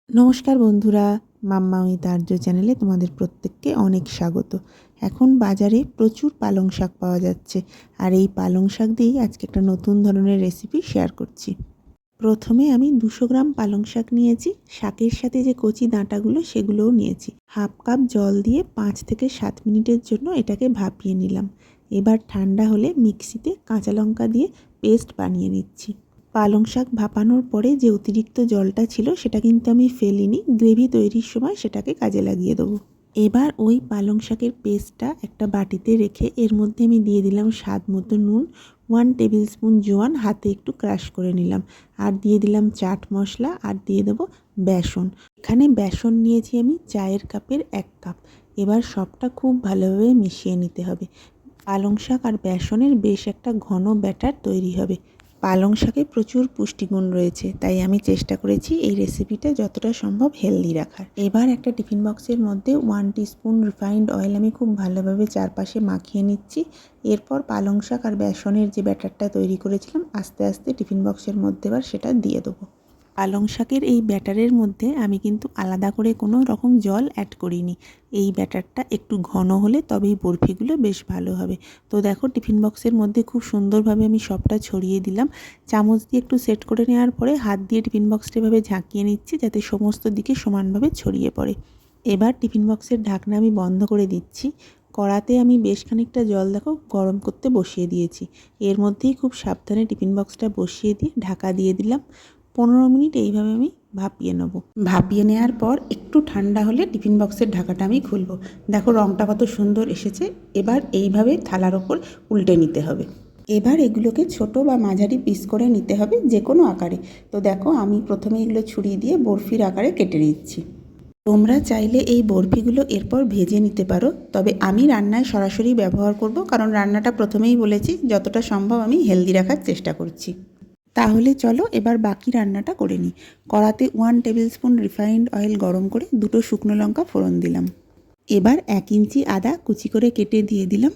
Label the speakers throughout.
Speaker 1: নমস্কার বন্ধুরা, মাম্মা উইথ আর্য চ্যানেলে তোমাদের প্রত্যেককে অনেক স্বাগত। এখন বাজারে প্রচুর পালং শাক পাওয়া যাচ্ছে, আর এই পালং শাক দিয়েই আজকে একটা নতুন ধরনের রেসিপি শেয়ার করছি। প্রথমে আমি 200 গ্রাম পালং শাক নিয়েছি, শাকের সাথে যে কচি ডাঁটাগুলো সেগুলোও নিয়েছি। হাফ কাপ জল দিয়ে 5 থেকে 7 মিনিটের জন্য এটাকে ভাপিয়ে নিলাম। এবার ঠান্ডা হলে মিক্সিতে কাঁচা লঙ্কা দিয়ে পেস্ট বানিয়ে নিচ্ছি। পালং শাক ভাপানোর পরে যে অতিরিক্ত জলটা ছিল সেটা কিন্তু আমি ফেলিনি, গ্রেভি তৈরির সময় সেটাকে কাজে লাগিয়ে দেবো। এবার ওই পালং শাকের পেস্টটা একটা বাটিতে রেখে এর মধ্যে আমি দিয়ে দিলাম স্বাদ মতো নুন, 1 টেবিল স্পুন জোয়ান হাতে একটু ক্রাশ করে নিলাম, আর দিয়ে দিলাম চাট মশলা, আর দিয়ে দেবো বেসন। এখানে বেসন নিয়েছি আমি চায়ের কাপের 1 কাপ। এবার সবটা খুব ভালোভাবে মিশিয়ে নিতে হবে। পালং শাক আর বেসনের বেশ একটা ঘন ব্যাটার তৈরি হবে। পালং শাকে প্রচুর পুষ্টিগুণ রয়েছে, তাই আমি চেষ্টা করেছি এই রেসিপিটা যতটা সম্ভব হেলদি রাখার। এবার একটা টিফিন বক্সের মধ্যে 1 টিস্পুন রিফাইন্ড অয়েল আমি খুব ভালোভাবে চারপাশে মাখিয়ে নিচ্ছি। এরপর পালং শাক আর বেসনের যে ব্যাটারটা তৈরি করেছিলাম আস্তে আস্তে টিফিন বক্সের মধ্যে এবার সেটা দিয়ে দেবো। পালং শাকের এই ব্যাটারের মধ্যে আমি কিন্তু আলাদা করে কোনো রকম জল অ্যাড করিনি। এই ব্যাটারটা একটু ঘন হলে তবেই বরফিগুলো বেশ ভালো হবে। তো দেখো, টিফিন বক্সের মধ্যে খুব সুন্দরভাবে আমি সবটা ছড়িয়ে দিলাম। চামচ দিয়ে একটু সেট করে নেওয়ার পরে হাত দিয়ে টিফিন বক্সটা এভাবে ঝাঁকিয়ে নিচ্ছি যাতে সমস্ত দিকে সমানভাবে ছড়িয়ে পড়ে। এবার টিফিন বক্সের ঢাকনা আমি বন্ধ করে দিচ্ছি। কড়াতে আমি বেশ খানিকটা জল দেখো গরম করতে বসিয়ে দিয়েছি। এর মধ্যেই খুব সাবধানে টিফিন বক্সটা বসিয়ে দিয়ে ঢাকা দিয়ে দিলাম। 15 মিনিট এইভাবে আমি ভাপিয়ে নেব। ভাপিয়ে নেওয়ার পর একটু ঠান্ডা হলে টিফিন বক্সের ঢাকাটা আমি খুলব। দেখো রঙটা কত সুন্দর এসেছে। এবার এইভাবে থালার ওপর উল্টে নিতে হবে। এবার এগুলোকে ছোট বা মাঝারি পিস করে নিতে হবে, যে কোনো আকারে। তো দেখো, আমি প্রথমে এগুলো ছুরি দিয়ে বরফির আকারে কেটে নিচ্ছি। তোমরা চাইলে এই বরফিগুলো এরপর ভেজে নিতে পারো, তবে আমি রান্নায় সরাসরি ব্যবহার করব, কারণ রান্নাটা প্রথমেই বলেছি যতটা সম্ভব আমি হেলদি রাখার চেষ্টা করছি। তাহলে চলো এবার বাকি রান্নাটা করে নিই। কড়াতে 1 টেবিল স্পুন রিফাইন্ড অয়েল গরম করে 2টো শুকনো লঙ্কা ফোড়ন দিলাম। এবার 1 ইঞ্চি আদা কুচি করে কেটে দিয়ে দিলাম।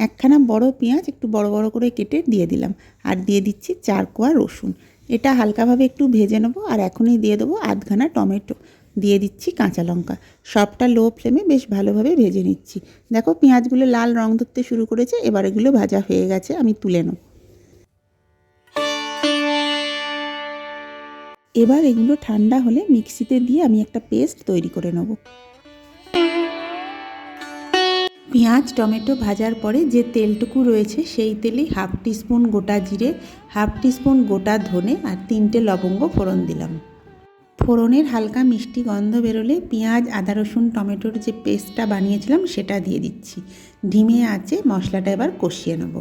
Speaker 1: একখানা বড় পেঁয়াজ একটু বড় বড় করে কেটে দিয়ে দিলাম, আর দিয়ে দিচ্ছি 4 কোয়া রসুন। এটা হালকাভাবে একটু ভেজে নেবো। আর এখনই দিয়ে দেবো আধখানা টমেটো, দিয়ে দিচ্ছি কাঁচা লঙ্কা। সবটা লো ফ্লেমে বেশ ভালোভাবে ভেজে নিচ্ছি। দেখো পেঁয়াজগুলো লাল রং ধরতে শুরু করেছে। এবার এগুলো ভাজা হয়ে গেছে, আমি তুলে নেব। এবার এগুলো ঠান্ডা হলে মিক্সিতে দিয়ে আমি একটা পেস্ট তৈরি করে নেব। পেঁয়াজ টমেটো ভাজার পরে যে তেলটুকু রয়েছে সেই তেলেই 1/2 টিস্পুন গোটা জিরে, 1/2 টিস্পুন গোটা ধনে আর 3টে লবঙ্গ ফোড়ন দিলাম। ফোড়নের হালকা মিষ্টি গন্ধ বেরোলে পেঁয়াজ আদা রসুন টমেটোর যে পেস্টটা বানিয়েছিলাম সেটা দিয়ে দিচ্ছি। ধিমে আঁচে মশলাটা এবার কষিয়ে নেব।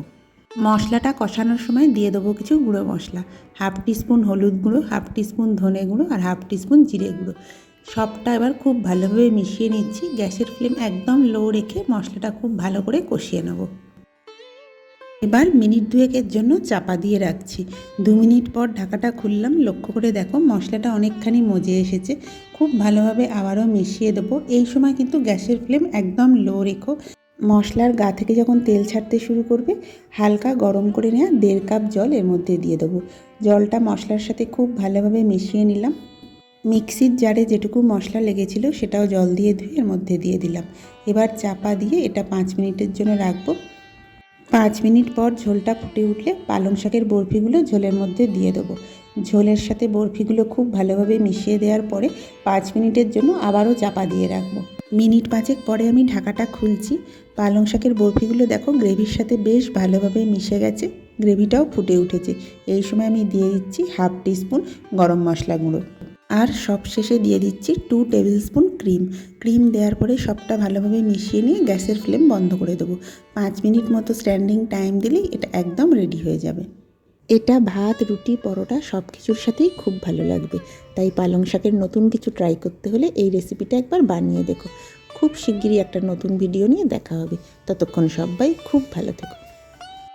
Speaker 1: মশলাটা কষানোর সময় দিয়ে দেবো কিছু গুঁড়ো মশলা। 1/2 টিস্পুন হলুদ গুঁড়ো, 1/2 টিস্পুন ধনে গুঁড়ো আর 1/2 টিস্পুন জিরে গুঁড়ো। সবটা এবার খুব ভালোভাবে মিশিয়ে নিচ্ছি। গ্যাসের ফ্লেম একদম লো রেখে মশলাটা খুব ভালো করে কষিয়ে নেব। এবার মিনিট 2-এর জন্য চাপা দিয়ে রাখছি। 2 মিনিট পর ঢাকাটা খুললাম। লক্ষ্য করে দেখো মশলাটা অনেকখানি মজে এসেছে। খুব ভালোভাবে আবারও মিশিয়ে দেবো। এই সময় কিন্তু গ্যাসের ফ্লেম একদম লো রেখো। মশলার গা থেকে যখন তেল ছাড়তে শুরু করবে, হালকা গরম করে নেওয়া 1.5 কাপ জল এর মধ্যে দিয়ে দেবো। জলটা মশলার সাথে খুব ভালোভাবে মিশিয়ে নিলাম। মিক্সির জারে যেটুকু মশলা লেগেছিল সেটাও জল দিয়ে ধুয়ে এর মধ্যে দিয়ে দিলাম। এবার চাপা দিয়ে এটা 5 মিনিটের জন্য রাখবো। 5 মিনিট পর ঝোলটা ফুটে উঠলে পালং শাকের বরফিগুলো ঝোলের মধ্যে দিয়ে দেবো। ঝোলের সাথে বরফিগুলো খুব ভালোভাবে মিশিয়ে দেওয়ার পরে 5 মিনিটের জন্য আবারও চাপা দিয়ে রাখবো। মিনিট 5 পরে আমি ঢাকাটা খুলছি। পালং শাকের বরফিগুলো দেখো গ্রেভির সাথে বেশ ভালোভাবে মিশে গেছে, গ্রেভিটাও ফুটে উঠেছে। এই সময় আমি দিয়ে দিচ্ছি 1/2 টিস্পুন গরম মশলা গুঁড়ো, আর সবশেষে দিয়ে দিচ্ছি 2 টেবিল স্পুন ক্রিম দেওয়ার পরে সবটা ভালোভাবে মিশিয়ে নিয়ে গ্যাসের ফ্লেম বন্ধ করে দেবো। 5 মিনিট মতো স্ট্যান্ডিং টাইম দিলেই এটা একদম রেডি হয়ে যাবে। এটা ভাত রুটি পরোটা সব কিছুর সাথেই খুব ভালো লাগবে। তাই পালং শাকের নতুন কিছু ট্রাই করতে হলে এই রেসিপিটা একবার বানিয়ে দেখো। খুব শিগগিরই একটা নতুন ভিডিও নিয়ে দেখা হবে। ততক্ষণ সবাই খুব ভালো থেকো।